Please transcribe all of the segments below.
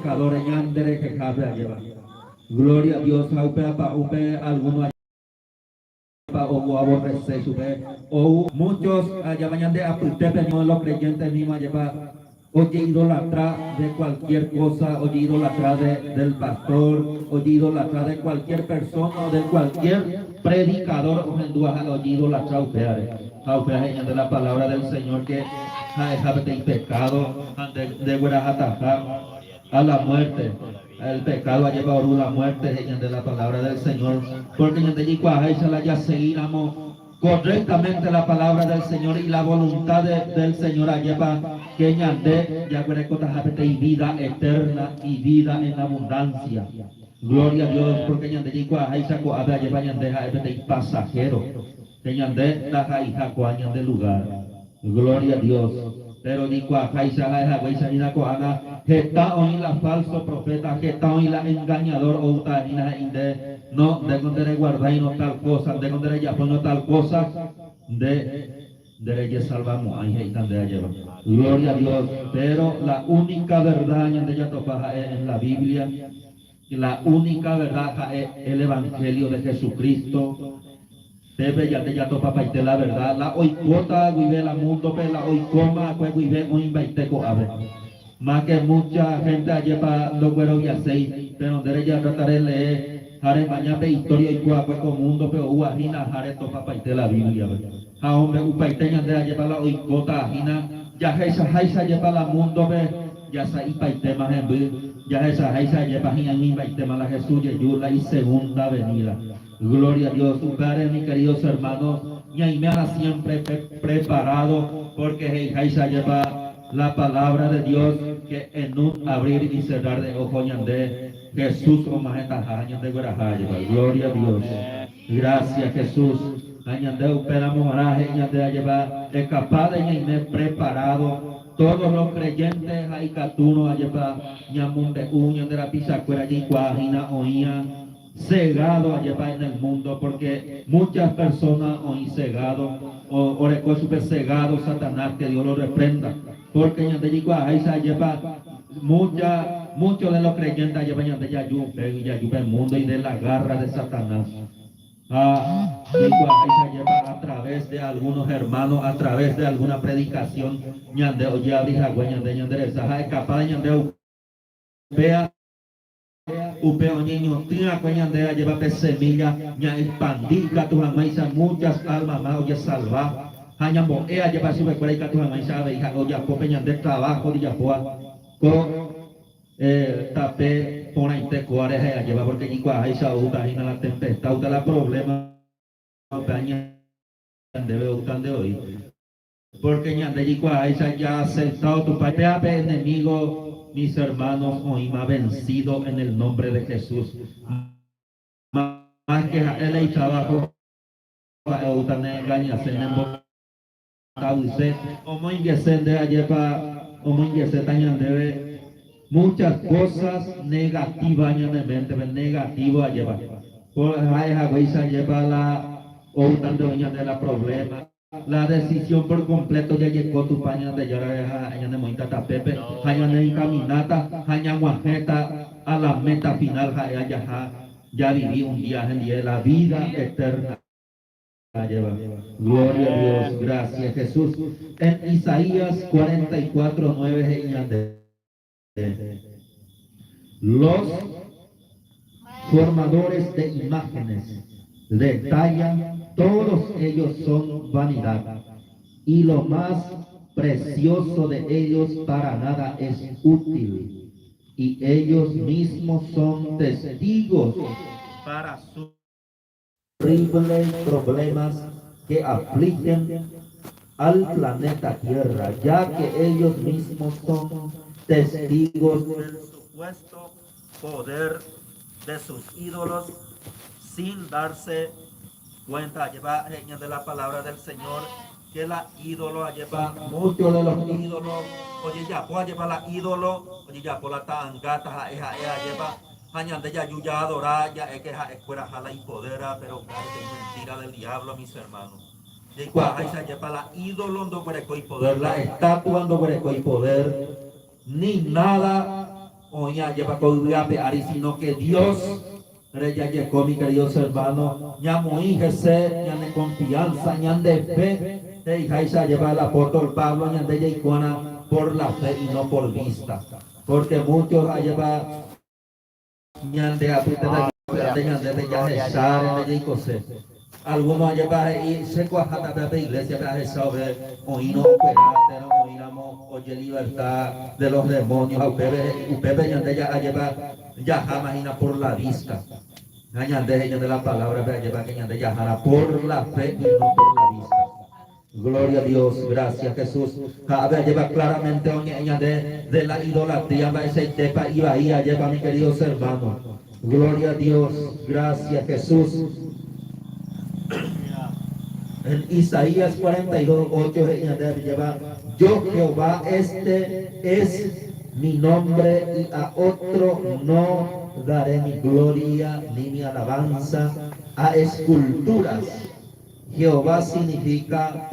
pecadores ñandere que cabe llevar. Gloria a Dios, upe algunos o aborrecer o muchos allá vayan de aputepe no los creyentes mismos lleva oye idolatra de cualquier cosa, oye idolatra del pastor, oye idolatra de cualquier persona o de cualquier predicador o oye idolatra de la palabra del Señor que el pecado de atajar a la muerte. El pecado ha llevado a la muerte de la palabra del Señor, porque ya seguiremos correctamente la palabra del Señor y la voluntad del Señor lleva que añade ya y vida eterna y vida en abundancia. Gloria a Dios, porque añade lleva pasajero, que añade la de lugar. Gloria a Dios. Pero dijo a Geta oí la falso profeta, Geta oí la engañador o no, de donde guardar y no tal cosa, de donde ya no tal cosa, de ella salvamos ahí de lleva. Gloria a Dios. Pero la única verdad en ella topa es en la Biblia, y la única verdad es el Evangelio de Jesucristo. Debe ya topa paite la verdad, la oikota vive la mundo, pero la oikoma pues vive un baiteco ave. Más que mucha gente lleva los güeros y aceite, pero donde ella trataré de leer, jare mañana historia y cuaco con mundo, pero uajina jare topa paite la Biblia. A hombre upaiteña de lleva la oikota ajina, ya esa lleva la mundo, ya sa y paite más en vez, ya esa lleva y paite más la Jesús y y segunda venida. Gloria a Dios, padre, mis queridos hermanos, y me ha siempre preparado, porque Jaisa lleva la palabra de Dios, que en un abrir y cerrar de ojos de Jesús o majestad de Guarajaya. Gloria a Dios. Gracias Jesús. Añade esperamos de llevar capaz de preparado. Todos los creyentes hay catuno llevar ñamunde uña de la pisacuera y cuajina oía cegado a llevar en el mundo, porque muchas personas hoy cegado o recuerdo super cegado Satanás, que Dios lo reprenda, porque ya te digo ahí se lleva muchos de los creyentes llevan de ya el mundo y de la garra de Satanás. Digo ahí se lleva a través de algunos hermanos, a través de alguna predicación ñande o ya dije ñande esa capaz ñande vea upeo niño tía cuña de lleva semilla ña expandir tu amaisa muchas almas más oye salvar hanya moea lleva su recuerda tu amaisa ve hija oye peña de trabajo de yapoa co tape pona inte cuare lleva porque y cua aisa uta ina la tempestad uta la problema peña debe utan de hoy porque ña de y cua aisa ya aceptado tu padre enemigo. Mis hermanos, hoy me ha vencido en el nombre de Jesús. Más que él y trabajo, utan engañasen en boca usted, como ingesen de ayepa, como ingesen tañan debe muchas cosas negativas en mente, negativo ayepa. Por ahí hagoisa lleva la utan de la problema. La decisión por completo ya llegó tu paña de llorar allá de Moita Tapepe, allá de caminata, allá guajeta a la meta final, ya viví un viaje de la vida eterna. Gloria a Dios, gracias Jesús. En Isaías 44:9 los formadores de imágenes detallan, todos ellos son vanidad, y lo más precioso de ellos para nada es útil, y ellos mismos son testigos para sus horribles problemas que afligen al planeta Tierra, ya que ellos mismos son testigos del supuesto poder de sus ídolos sin darse cuenta. Lleva de la palabra del Señor que la ídolo lleva muchos de los ídolos. Oye ya puede llevar la ídolo, oye ya por la tangata lleva añade de ya yuya adorar ya es que fuera jala y podera, pero claro que es mentira del diablo, mis hermanos. De cual se lleva la ídolo no puede y poder, la estatua no puede y poder, ni nada oña lleva coibiape ari, sino que Dios reya llegó, mi queridos hermanos, ña muy Jesé, ña de confianza, ña de fe, y Jaisa lleva el apóstol Pablo, ña de Yaikuana, por la fe y no por vista, porque muchos lleva ña de apita de ña de Yajesar, de José. Algunos lleva y se cuajata de iglesia de Jesús, oíno operante, no oíramos, oye libertad de los demonios, upebe ña de ella lleva ya imagina por la vista. De la palabra por la fe y no por la vista. Gloria a Dios, gracias Jesús. Lleva claramente de la idolatría, lleva mis queridos hermanos. Gloria a Dios, gracias Jesús. En Isaías 42:8 lleva, yo Jehová, este es mi nombre y a otro no daré mi gloria ni mi alabanza a esculturas. Jehová significa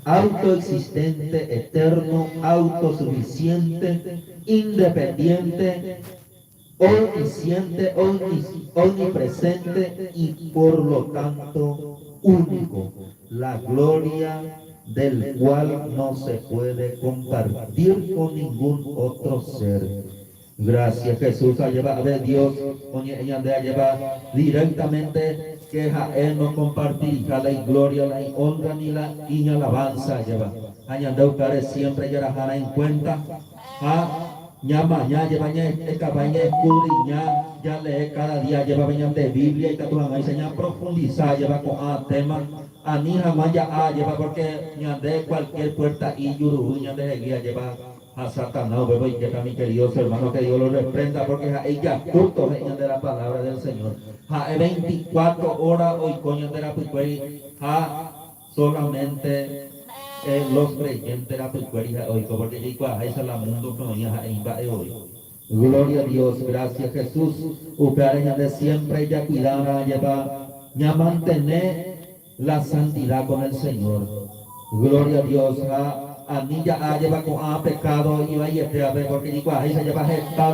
autoexistente, eterno, autosuficiente, independiente, omnisciente, omnipresente y por lo tanto único, la gloria del cual no se puede compartir con ningún otro ser. Gracias Jesús, a ver Dios, ella lleva directamente que él no compartir la gloria, la honra ni la alabanza lleva. Añade siempre ya en cuenta ñama ña lleva cabaña escudriña ya lee cada día lleva de Biblia y que enseña profundizar lleva con tema ani jamás ya lleva porque ña de cualquier puerta y yuru ña de guía lleva a Satanás, bebo, y que mi queridos hermanos, que Dios lo reprenda, porque ella justo de la palabra del Señor. 24 horas hoy coño de la picueri, solamente los creyentes de la picueri hoy, porque ella es la mundo que hoy. Gloria a Dios, gracias Jesús. Upeareña de siempre ella cuidara, lleva, ya mantener la santidad con el Señor. Gloria a Dios, a mí ya lleva con pecado y va a ver porque digo ahí se lleva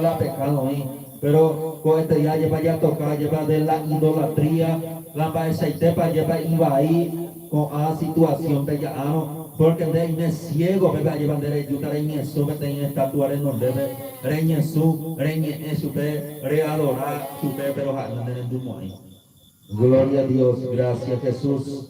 la pecado ahí, pero con este ya lleva ya tocar lleva de la idolatría la aceitepa lleva iba ahí con situación de ya porque de ahí ciego me va a llevar de ayudar en eso me tenía estatua en donde reñe su readorar su pero no en el dumo ahí. Gloria a Dios, gracias Jesús.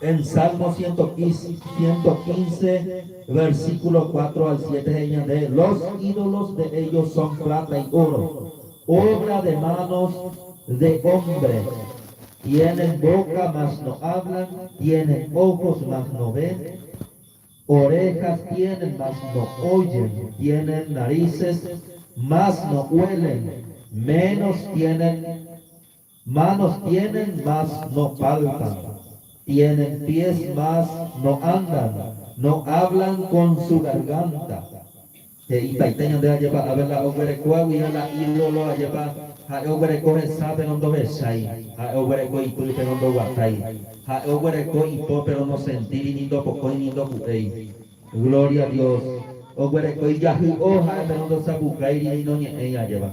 En Salmo 115, versículo 4 al 7, añade, los ídolos de ellos son plata y oro, obra de manos de hombres. Tienen boca, mas no hablan, tienen ojos, mas no ven, orejas tienen, mas no oyen, tienen narices, mas no huelen, manos tienen, mas no palpan. Tienen pies, mas no andan, no hablan con su garganta. Y taiteño de allá a ver la oberecua y la ídolo allá a obereco sabe no besai, a obereco y tulipe no guatai, a obereco y po pero no sentir ni do poco ni do putei. Gloria a Dios. Obereco y yahu hoja pero no sabukai ni no ni ella lleva.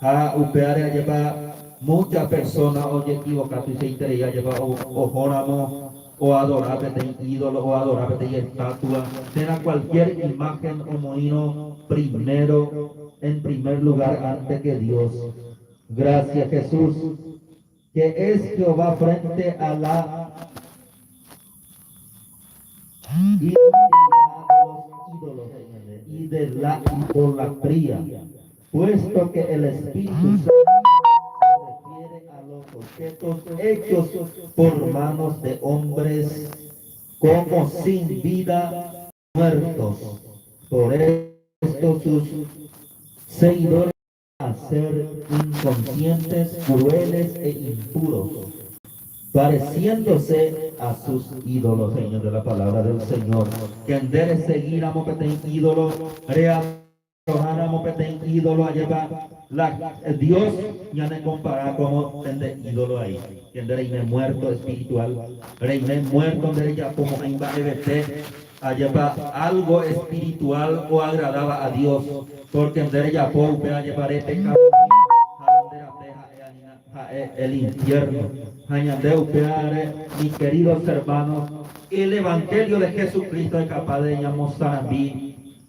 A upeare allá muchas personas hoy equivocadas y se interesa llevar o joramos o adorar de ídolo o adorar de estatua, será cualquier imagen o mohino primero, en primer lugar antes que Dios. Gracias Jesús, que es Jehová frente a la ídolos y de la idolatría, puesto que el Espíritu Santo objetos hechos por manos de hombres como sin vida, muertos. Por esto sus seguidores a ser inconscientes, crueles e impuros, pareciéndose a sus ídolos. Señor, de la palabra del Señor, que en vez de seguir a Mopetén ídolo, ídolo a llevar Dios ya me compara como de ídolo ahí, que reine muerto espiritual, reine muerto de ella como en BBT, Allá algo espiritual o agradaba a Dios, porque en ya por llevaré pecado el infierno. Mis queridos hermanos, el Evangelio de Jesucristo es capaz de llamar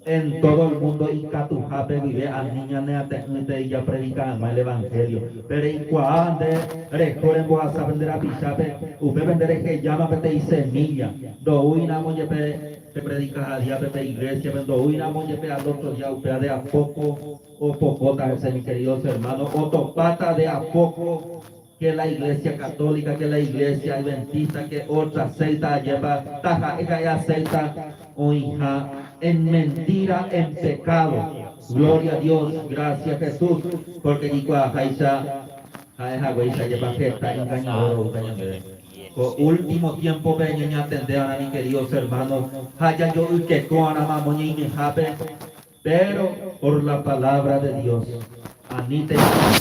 en todo el mundo y Catujape vive a niña neate ya predican el Evangelio. Pero en cuande recorren vos a saber de la pichape, usted vendere que llama pete y semilla. Do uina monyepe te predicas a día pete iglesia, do uina monyepe al otro ya usted de a poco o pocota, mis queridos hermanos, o topata de a poco que la iglesia católica, que la iglesia adventista, que otra secta lleva, taja, ella aceita, o hija, en mentira, en pecado. Gloria a Dios, gracias Jesús, porque Yikua Jaisa, Jaisa lleva que está engañador, por último tiempo vengan a atender a mis queridos hermanos, haya yo que con a mamoña y me jape, pero por la palabra de Dios, anite.